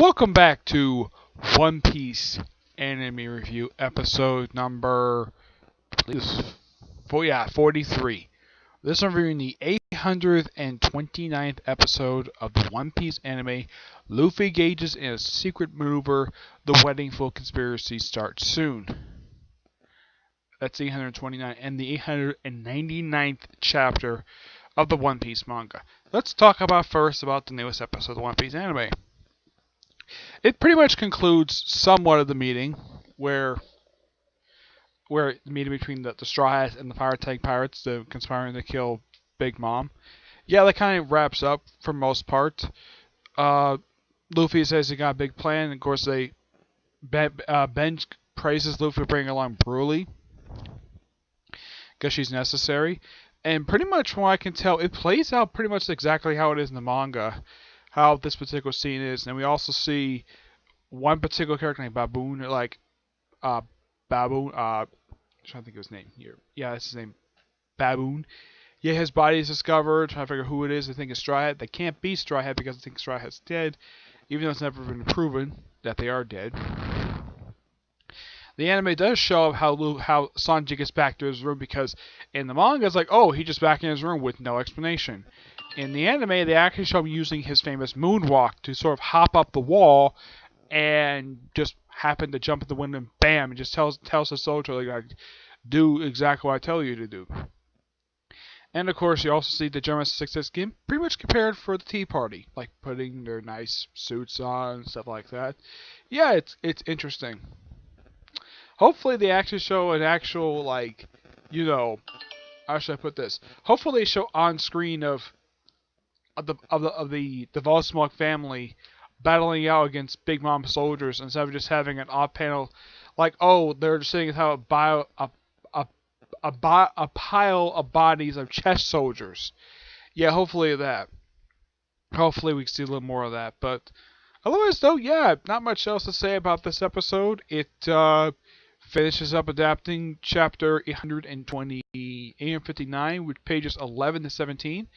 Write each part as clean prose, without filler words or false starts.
Welcome back to One Piece Anime Review episode number, I believe it's 43. This is reviewing the 829th episode of the One Piece anime. Luffy engages in a secret maneuver. The wedding full conspiracy starts soon. That's 829 and the 899th chapter of the One Piece manga. Let's talk about the newest episode of the One Piece anime. It pretty much concludes somewhat of the meeting where the meeting between the Straw Hats and the Fire Tank Pirates, the conspiring to kill Big Mom. Yeah, that kind of wraps up for most part. Luffy says he got a big plan, and of course Ben praises Luffy for bringing along Broly because she's necessary. And pretty much from what I can tell, it plays out pretty much exactly how it is in the manga, how this particular scene is. And we also see one particular character named Baboon, Baboon, I'm trying to think of his name here. Yeah, that's his name, Baboon. Yeah, his body is discovered. Trying to figure who it is. I think it's Straw Hat. They can't be Straw Hat because I think Straw Hat's dead, even though it's never been proven that they are dead. The anime does show how Sanji gets back to his room, because in the manga it's like, oh, he just back in his room with no explanation. In the anime, they actually show him using his famous moonwalk to sort of hop up the wall and just happen to jump in the window and bam, and just tells the soldier, like, do exactly what I tell you to do. And of course, you also see the German success game pretty much compared for the Tea Party, like putting their nice suits on and stuff like that. Yeah, it's interesting. Hopefully they actually show an actual, like, how should I put this? Hopefully they show on screen of the Volsmog family battling out against Big Mom soldiers instead of just having an off panel, like, oh, they're just saying how a pile of bodies of chest soldiers. Yeah, hopefully that. Hopefully we can see a little more of that. But otherwise, though, yeah, not much else to say about this episode. It finishes up adapting chapter 859, with pages 11 to 17.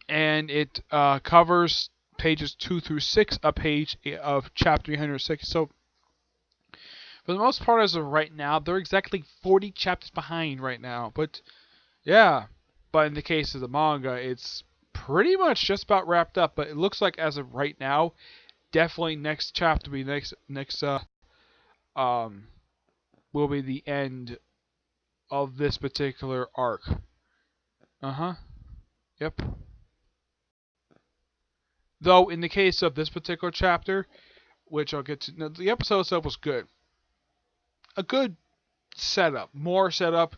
And it covers pages 2 through 6 of chapter 806. So, for the most part, as of right now, they're exactly 40 chapters behind right now. But, yeah. But in the case of the manga, it's pretty much just about wrapped up. But it looks like, as of right now, definitely next chapter will be will be the end of this particular arc. Yep. Though, in the case of this particular chapter, which I'll get to, no, the episode itself was good. A good setup, more setup,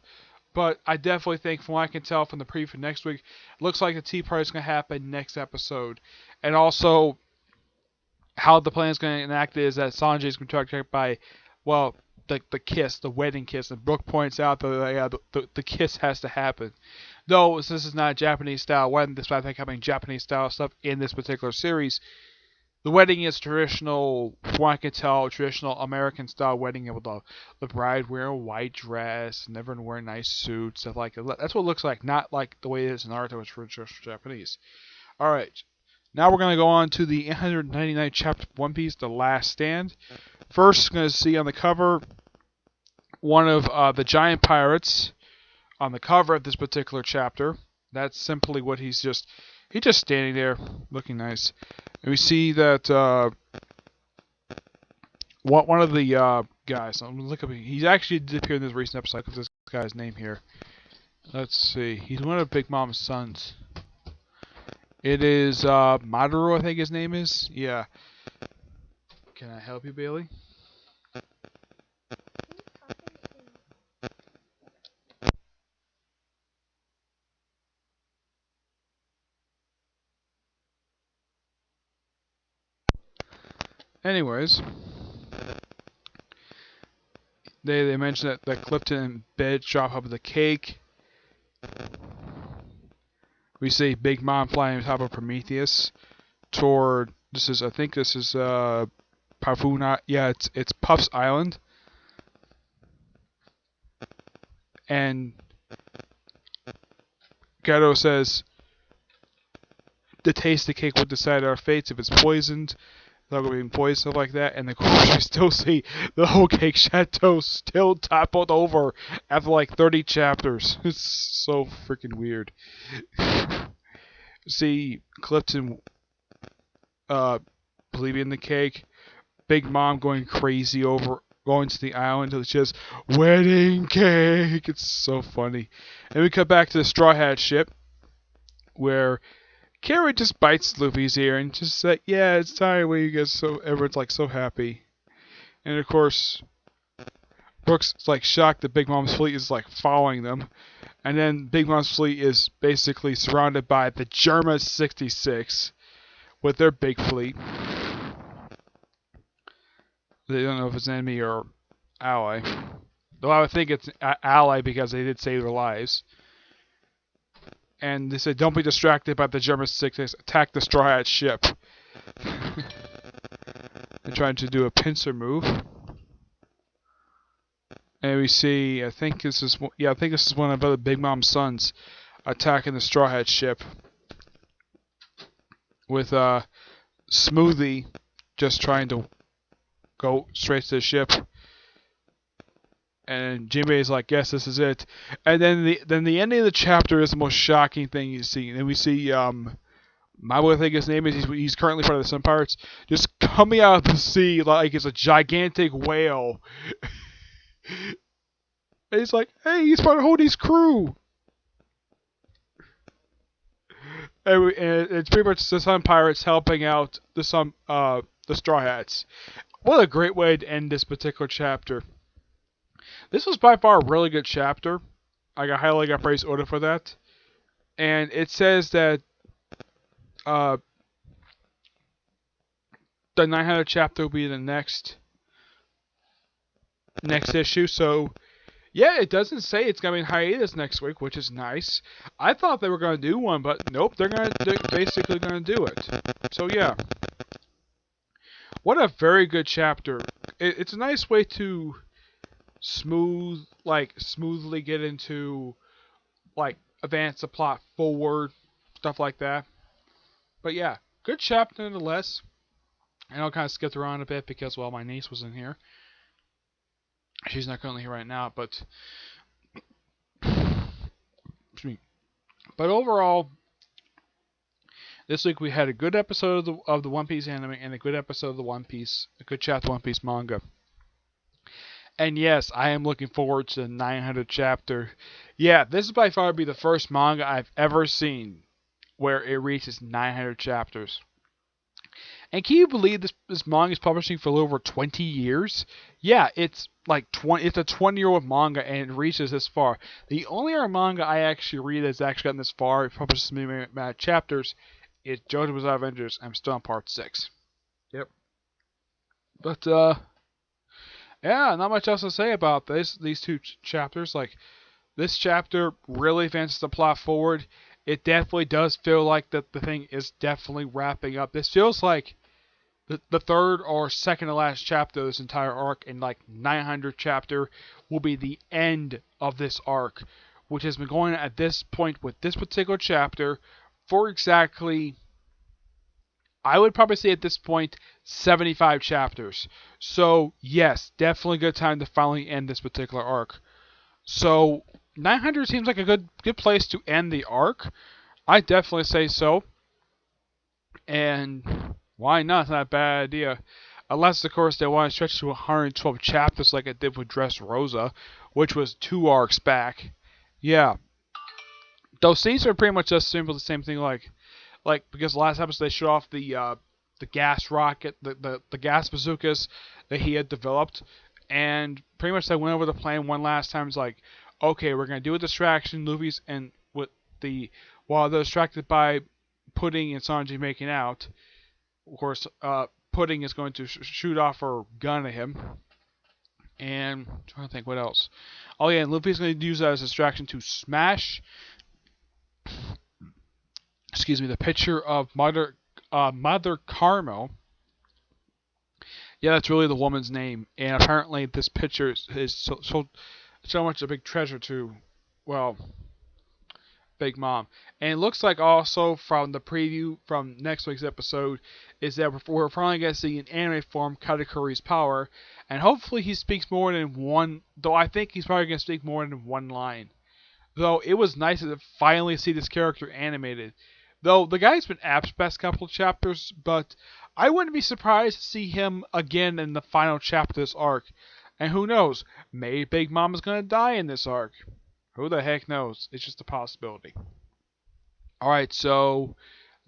but I definitely think, from what I can tell from the preview for next week, it looks like the Tea Party is going to happen next episode. And also, how the plan is going to enact is that Sanji is going to be attacked by, well, the kiss, the wedding kiss, and Brooke points out that the kiss has to happen. Though, since this is not a Japanese style wedding, despite having Japanese style stuff in this particular series, the wedding is traditional, from what I can tell, traditional American style wedding, with the bride wearing a white dress and everyone wearing nice suits, stuff like that. That's what it looks like, not like the way it is in Naruto, which is traditional Japanese. Alright, now we're going to go on to the 899th chapter of One Piece, The Last Stand. First, we're going to see on the cover one of the giant pirates on the cover of this particular chapter. That's simply what he's just standing there looking nice. And we see that one of the guys, I'm gonna look up, he's actually appeared in this recent episode. Because this guy's name here. Let's see. He's one of Big Mom's sons. It is Madoru, I think his name is. Yeah. Can I help you, Bailey? Anyways, they mentioned that Clifton and Bed drop up the cake. We see Big Mom flying on top of Prometheus toward, I think this is Pafuna. Yeah, it's Puff's Island. And Gato says, to taste the cake would decide our fates. If it's poisoned, they're going to be poisoned, stuff like that. And of course, we still see the whole cake chateau still toppled over after like 30 chapters. It's so freaking weird. See Clifton believing in the cake. Big Mom going crazy over going to the island. It's just wedding cake. It's so funny. And we cut back to the Straw Hat ship, where Carrie just bites Luffy's ear and just said, "Yeah, it's time when you get so everyone's like so happy." And of course, Brooks is like shocked that Big Mom's fleet is like following them, and then Big Mom's fleet is basically surrounded by the Germa 66 with their big fleet. They don't know if it's enemy or ally. Though I would think it's ally because they did save their lives. And they said, don't be distracted by the German 66. Attack the Straw Hat ship. They're trying to do a pincer move. And we see, I think this is one of the Big Mom's sons attacking the Straw Hat ship. With Smoothie just trying to go straight to the ship, and Jinbei's like, "Yes, this is it." And then the ending of the chapter is the most shocking thing you see. And then we see my boy, I think his name is. He's currently part of the Sun Pirates, just coming out of the sea like it's a gigantic whale. And he's like, "Hey, he's part of Hody's crew." And it's pretty much the Sun Pirates helping out the Straw Hats. What a great way to end this particular chapter. This was by far a really good chapter. I highly got praise order for that. And it says that the 900 chapter will be the next issue. So, yeah, it doesn't say it's going to be in hiatus next week, which is nice. I thought they were going to do one, but nope, they're basically going to do it. So, yeah. What a very good chapter. It's a nice way to smoothly get into, like, advance the plot forward, stuff like that. But yeah, good chapter nonetheless. And I'll kind of skip around a bit because, well, my niece was in here. She's not currently here right now, but overall, this week we had a good episode of the One Piece anime and a good episode of a good chapter One Piece manga. And yes, I am looking forward to the 900 chapter. Yeah, this is by far be the first manga I've ever seen where it reaches 900 chapters. And can you believe this manga is publishing for a little over 20 years? Yeah, it's like it's a 20-year-old manga and it reaches this far. The only other manga I actually read that's actually gotten this far, it publishes many amount of chapters, is JoJo's Bizarre Adventures. I'm still on part 6. Yep. But yeah, not much else to say about these two chapters. Like, this chapter really advances the plot forward. It definitely does feel like that the thing is definitely wrapping up. This feels like the third or second to last chapter of this entire arc, and like 900 chapter will be the end of this arc, which has been going on at this point with this particular chapter for exactly, I would probably say at this point, 75 chapters. So yes, definitely a good time to finally end this particular arc. So 900 seems like a good place to end the arc. I definitely say so. And why not? It's not a bad idea. Unless, of course, they want to stretch to 112 chapters like it did with Dressrosa, which was 2 arcs back. Yeah. Those scenes are pretty much just simply the same thing, like because last episode they showed off the gas rocket, the gas bazookas that he had developed, and pretty much they went over the plan one last time. It's like, okay, we're gonna do a distraction, Luffy's, and while they're distracted by Pudding and Sanji making out, of course, Pudding is going to shoot off her gun at him. And I'm trying to think what else. Oh yeah, and Luffy's going to use that as a distraction to smash, the picture of Mother Carmel. Yeah, that's really the woman's name, and apparently this picture is so much a big treasure to, well, Big Mom. And it looks like also from the preview from next week's episode is that we're finally going to see in anime form Katakuri's power. And hopefully he speaks more than one, though I think he's probably going to speak more than one line. Though it was nice to finally see this character animated. Though the guy's been absent past couple of chapters, but I wouldn't be surprised to see him again in the final chapter of this arc. And who knows, maybe Big Mom is going to die in this arc. Who the heck knows? It's just a possibility. Alright, so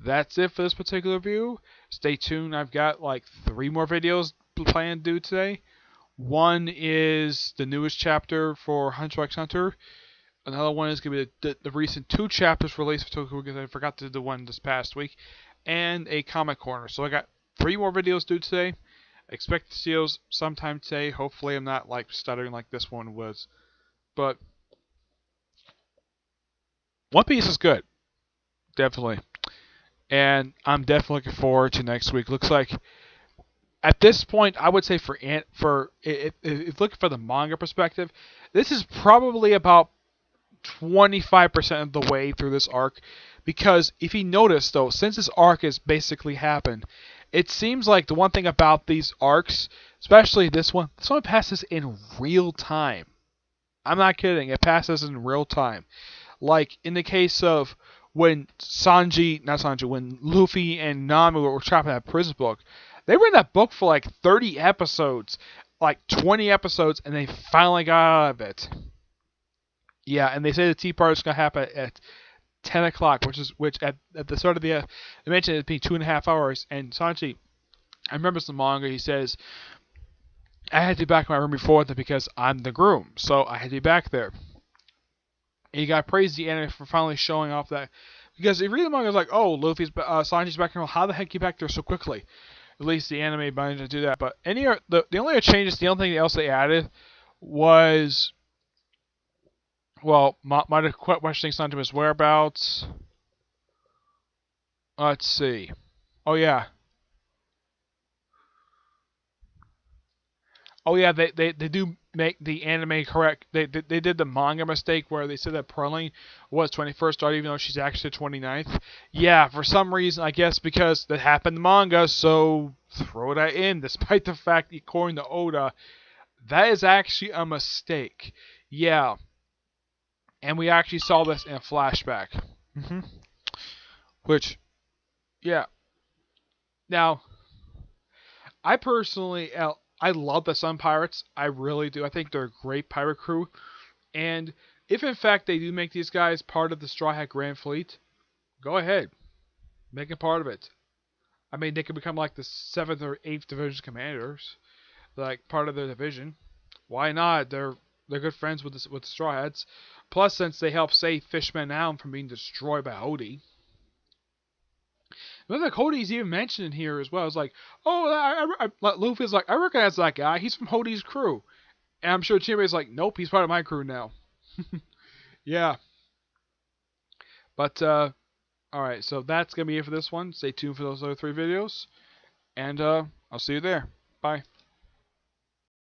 that's it for this particular review. Stay tuned. I've got like 3 more videos planned to do today. One is the newest chapter for Hunter x Hunter. Another one is going to be the recent 2 chapters released for Tokyo because I forgot to do the one this past week. And a comic corner. So I got 3 more videos due today. Expect to see those sometime today. Hopefully I'm not like stuttering like this one was. But One Piece is good. Definitely. And I'm definitely looking forward to next week. Looks like at this point, I would say if looking for the manga perspective, this is probably about 25% of the way through this arc. Because if you notice, though, since this arc has basically happened, it seems like the one thing about these arcs, especially this one passes in real time. I'm not kidding. It passes in real time. Like in the case of when when Luffy and Nami were trapped in that prison book, they were in that book for like 30 episodes, like 20 episodes, and they finally got out of it. Yeah, and they say the tea party is going to happen at 10 o'clock, which at the start of the they mentioned it being 2.5 hours, and Sanji, I remember some manga, he says, I had to be back in my room before that because I'm the groom, so I had to be back there. And you got to praise the anime for finally showing off that. Because if you read the manga, it's like, oh, Sanji's back in the room. How the heck you back there so quickly? At least the anime managed to do that. But the only other changes, the only thing else they added was, well, might have questioning Sanji's whereabouts. Let's see. Oh, yeah. Oh yeah, they do make the anime correct. They did the manga mistake where they said that Perling was 21st star even though she's actually 29th. Yeah, for some reason, I guess because that happened in manga, so throw that in, despite the fact, according to Oda, that is actually a mistake. Yeah. And we actually saw this in a flashback. Which, yeah. Now, I personally, I love the Sun Pirates. I really do. I think they're a great pirate crew. And if in fact they do make these guys part of the Straw Hat Grand Fleet, go ahead. Make them part of it. I mean, they could become like the 7th or 8th Division commanders. Like, part of their division. Why not? They're good friends with the Straw Hats. Plus, since they help save Fishman Island from being destroyed by Hody. Like Hody's even mentioned in here as well. It's like, oh, Luffy's like, I recognize that guy. He's from Hody's crew. And I'm sure Chimbay's like, nope, he's part of my crew now. Yeah. But, alright, so that's going to be it for this one. Stay tuned for those other 3 videos. And, I'll see you there. Bye.